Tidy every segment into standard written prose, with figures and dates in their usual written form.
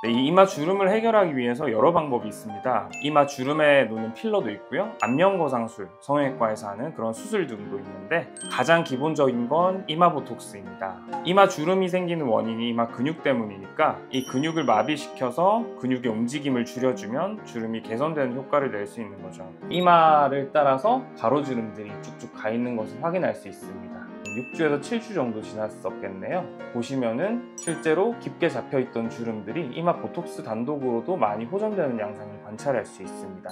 네, 이 이마 주름을 해결하기 위해서 여러 방법이 있습니다. 이마 주름에 놓는 필러도 있고요, 안면거상술, 성형외과에서 하는 그런 수술 등도 있는데 가장 기본적인 건 이마 보톡스입니다. 이마 주름이 생기는 원인이 이마 근육 때문이니까 이 근육을 마비시켜서 근육의 움직임을 줄여주면 주름이 개선되는 효과를 낼 수 있는 거죠. 이마를 따라서 가로주름들이 쭉쭉 가 있는 것을 확인할 수 있습니다. 6주에서 7주 정도 지났었겠네요. 보시면은 실제로 깊게 잡혀있던 주름들이 이마 보톡스 단독으로도 많이 호전되는 양상을 관찰할 수 있습니다.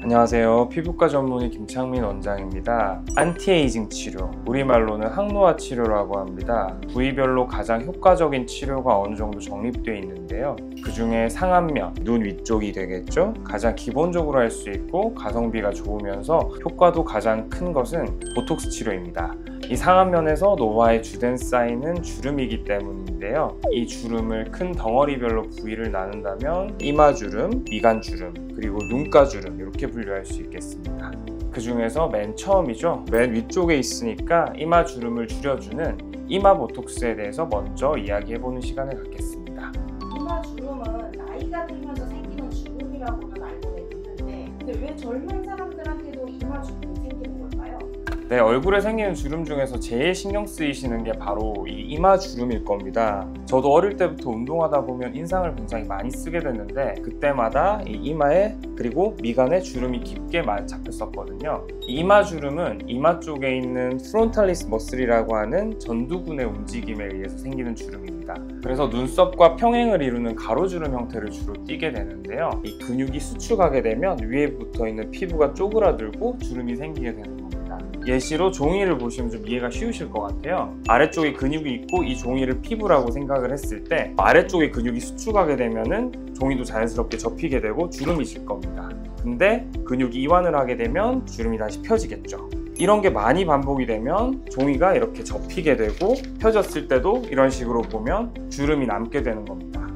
안녕하세요. 피부과 전문의 김창민 원장입니다. 안티에이징 치료, 우리말로는 항노화 치료라고 합니다. 부위별로 가장 효과적인 치료가 어느 정도 정립되어 있는데요. 그 중에 상안면, 눈 위쪽이 되겠죠? 가장 기본적으로 할 수 있고 가성비가 좋으면서 효과도 가장 큰 것은 보톡스 치료입니다. 이 상안면에서 노화의 주된 사인은 주름이기 때문인데요. 이 주름을 큰 덩어리별로 부위를 나눈다면 이마주름, 미간주름, 그리고 눈가주름 이렇게 분류할 수 있겠습니다. 그 중에서 맨 처음이죠. 맨 위쪽에 있으니까 이마주름을 줄여주는 이마 보톡스에 대해서 먼저 이야기해보는 시간을 갖겠습니다. 이마주름은 나이가 들면서 생기는 주름이라고는 알고 있는데 근데 왜 젊은 사람들한테도 이마주름이 생기는 걸까요? 네, 얼굴에 생기는 주름 중에서 제일 신경 쓰이시는 게 바로 이 이마 주름일 겁니다. 저도 어릴 때부터 운동하다 보면 인상을 굉장히 많이 쓰게 됐는데 그때마다 이 이마에 그리고 미간에 주름이 깊게 잡혔었거든요. 이 이마 주름은 이마 쪽에 있는 프론탈리스 머슬이라고 하는 전두근의 움직임에 의해서 생기는 주름입니다. 그래서 눈썹과 평행을 이루는 가로주름 형태를 주로 띠게 되는데요. 이 근육이 수축하게 되면 위에 붙어있는 피부가 쪼그라들고 주름이 생기게 되는 겁니다. 예시로 종이를 보시면 좀 이해가 쉬우실 것 같아요. 아래쪽에 근육이 있고 이 종이를 피부라고 생각을 했을 때 아래쪽에 근육이 수축하게 되면은 종이도 자연스럽게 접히게 되고 주름이 질 겁니다. 근데 근육이 이완을 하게 되면 주름이 다시 펴지겠죠. 이런 게 많이 반복이 되면 종이가 이렇게 접히게 되고 펴졌을 때도 이런 식으로 보면 주름이 남게 되는 겁니다.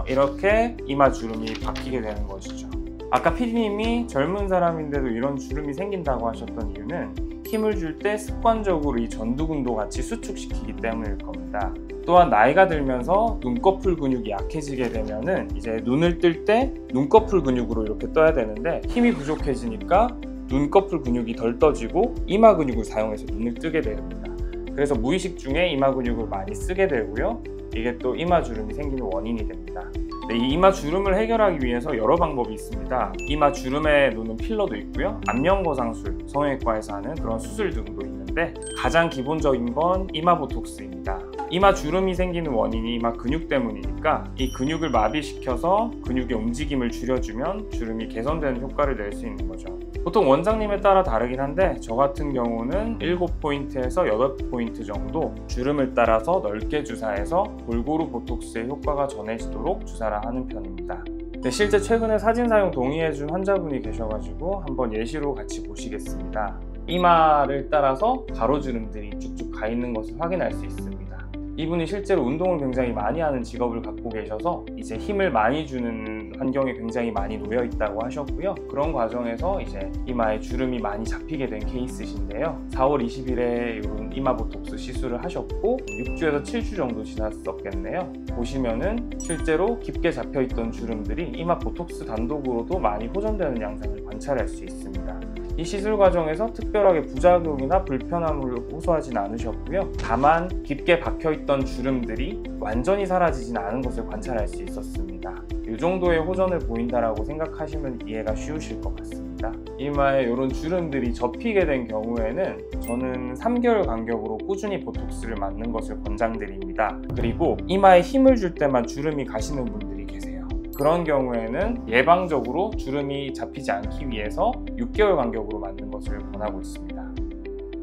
이렇게 이마 주름이 바뀌게 되는 것이죠. 아까 PD님이 젊은 사람인데도 이런 주름이 생긴다고 하셨던 이유는 힘을 줄 때 습관적으로 이 전두근도 같이 수축시키기 때문일 겁니다. 또한 나이가 들면서 눈꺼풀 근육이 약해지게 되면은 이제 눈을 뜰 때 눈꺼풀 근육으로 이렇게 떠야 되는데 힘이 부족해지니까 눈꺼풀 근육이 덜 떠지고 이마 근육을 사용해서 눈을 뜨게 됩니다. 그래서 무의식 중에 이마 근육을 많이 쓰게 되고요. 이게 또 이마 주름이 생기는 원인이 됩니다. 네, 이 이마 주름을 해결하기 위해서 여러 방법이 있습니다. 이마 주름에 놓는 필러도 있고요, 안면거상술, 성형외과에서 하는 그런 수술 등도 있는데 가장 기본적인 건 이마 보톡스입니다. 이마 주름이 생기는 원인이 이마 근육 때문이니까 이 근육을 마비시켜서 근육의 움직임을 줄여주면 주름이 개선되는 효과를 낼 수 있는 거죠. 보통 원장님에 따라 다르긴 한데 저 같은 경우는 7포인트에서 8포인트 정도 주름을 따라서 넓게 주사해서 골고루 보톡스의 효과가 전해지도록 주사를 하는 편입니다. 네, 실제 최근에 사진 사용 동의해준 환자분이 계셔가지고 한번 예시로 같이 보시겠습니다. 이마를 따라서 가로주름들이 쭉쭉 가 있는 것을 확인할 수 있습니다. 이분이 실제로 운동을 굉장히 많이 하는 직업을 갖고 계셔서 이제 힘을 많이 주는 환경에 굉장히 많이 놓여 있다고 하셨고요. 그런 과정에서 이제 이마에 주름이 많이 잡히게 된 케이스신데요. 4월 20일에 이런 이마 보톡스 시술을 하셨고 6주에서 7주 정도 지났었겠네요. 보시면은 실제로 깊게 잡혀있던 주름들이 이마 보톡스 단독으로도 많이 호전되는 양상을 관찰할 수 있습니다. 이 시술 과정에서 특별하게 부작용이나 불편함을 호소하진 않으셨고요. 다만 깊게 박혀있던 주름들이 완전히 사라지진 않은 것을 관찰할 수 있었습니다. 이 정도의 호전을 보인다라고 생각하시면 이해가 쉬우실 것 같습니다. 이마에 이런 주름들이 접히게 된 경우에는 저는 3개월 간격으로 꾸준히 보톡스를 맞는 것을 권장드립니다. 그리고 이마에 힘을 줄 때만 주름이 가시는 분들이 계세요. 그런 경우에는 예방적으로 주름이 잡히지 않기 위해서 6개월 간격으로 맞는 것을 권하고 있습니다.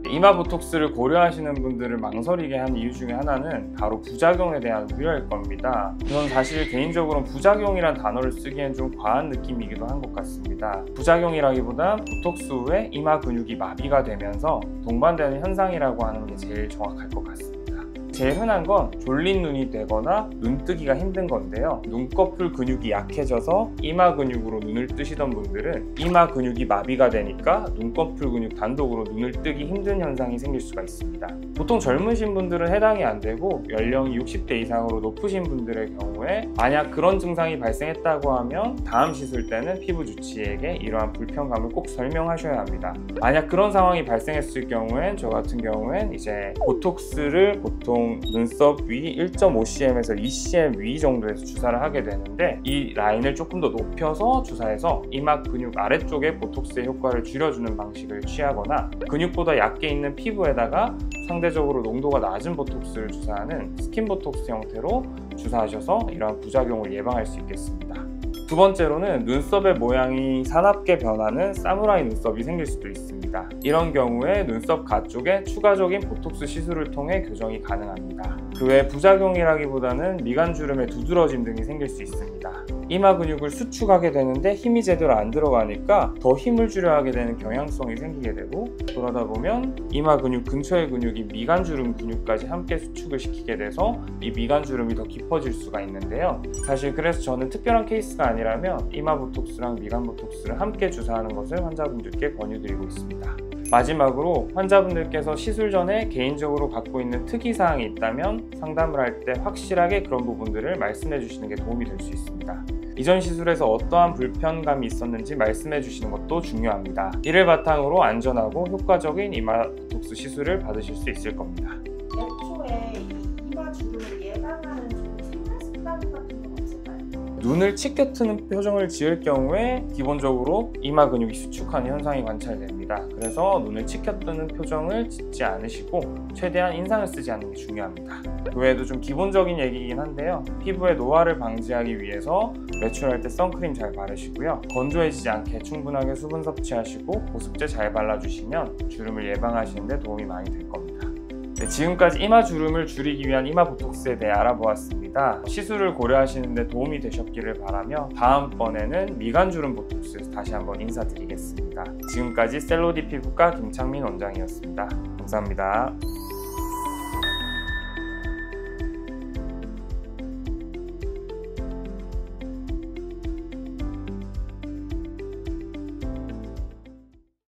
이마 보톡스를 고려하시는 분들을 망설이게 한 이유 중에 하나는 바로 부작용에 대한 우려일 겁니다. 저는 사실 개인적으로는 부작용이란 단어를 쓰기엔 좀 과한 느낌이기도 한 것 같습니다. 부작용이라기보다 보톡스 후에 이마 근육이 마비가 되면서 동반되는 현상이라고 하는 게 제일 정확할 것 같습니다. 제일 흔한 건 졸린 눈이 되거나 눈 뜨기가 힘든 건데요. 눈꺼풀 근육이 약해져서 이마 근육으로 눈을 뜨시던 분들은 이마 근육이 마비가 되니까 눈꺼풀 근육 단독으로 눈을 뜨기 힘든 현상이 생길 수가 있습니다. 보통 젊으신 분들은 해당이 안 되고 연령이 60대 이상으로 높으신 분들의 경우에 만약 그런 증상이 발생했다고 하면 다음 시술 때는 피부 주치의에게 이러한 불편감을 꼭 설명하셔야 합니다. 만약 그런 상황이 발생했을 경우엔 저 같은 경우엔 이제 보톡스를 보통 눈썹 위 1.5cm에서 2cm 위 정도에서 주사를 하게 되는데 이 라인을 조금 더 높여서 주사해서 이마 근육 아래쪽에 보톡스의 효과를 줄여주는 방식을 취하거나 근육보다 얕게 있는 피부에다가 상대적으로 농도가 낮은 보톡스를 주사하는 스킨 보톡스 형태로 주사하셔서 이러한 부작용을 예방할 수 있겠습니다. 두 번째로는 눈썹의 모양이 사납게 변하는 사무라이 눈썹이 생길 수도 있습니다. 이런 경우에 눈썹 가쪽에 추가적인 보톡스 시술을 통해 교정이 가능합니다. 그 외 부작용이라기보다는 미간주름의 두드러짐 등이 생길 수 있습니다. 이마 근육을 수축하게 되는데 힘이 제대로 안 들어가니까 더 힘을 주려 하게 되는 경향성이 생기게 되고 그러다 보면 이마 근육 근처의 근육이 미간주름 근육까지 함께 수축을 시키게 돼서 이 미간주름이 더 깊어질 수가 있는데요. 사실 그래서 저는 특별한 케이스가 아니라면 이마 보톡스랑 미간 보톡스를 함께 주사하는 것을 환자분들께 권유드리고 있습니다. 마지막으로 환자분들께서 시술 전에 개인적으로 갖고 있는 특이사항이 있다면 상담을 할 때 확실하게 그런 부분들을 말씀해 주시는 게 도움이 될 수 있습니다. 이전 시술에서 어떠한 불편감이 있었는지 말씀해 주시는 것도 중요합니다. 이를 바탕으로 안전하고 효과적인 이마 보톡스 시술을 받으실 수 있을 겁니다. 애초에 이 이마 주름을 예방하는 좀 생활 습관 같은 건 없을까요? 눈을 치켜 트는 표정을 지을 경우에 기본적으로 이마 근육이 수축하는 현상이 관찰됩니다. 그래서 눈을 치켜 뜨는 표정을 짓지 않으시고 최대한 인상을 쓰지 않는 게 중요합니다. 그 외에도 좀 기본적인 얘기이긴 한데요. 피부의 노화를 방지하기 위해서 외출할 때 선크림 잘 바르시고요. 건조해지지 않게 충분하게 수분 섭취하시고 보습제 잘 발라주시면 주름을 예방하시는 데 도움이 많이 될 겁니다. 네, 지금까지 이마 주름을 줄이기 위한 이마 보톡스에 대해 알아보았습니다. 시술을 고려하시는 데 도움이 되셨기를 바라며 다음번에는 미간 주름 보톡스에서 다시 한번 인사드리겠습니다. 지금까지 셀로디 피부과 김창민 원장이었습니다. 감사합니다.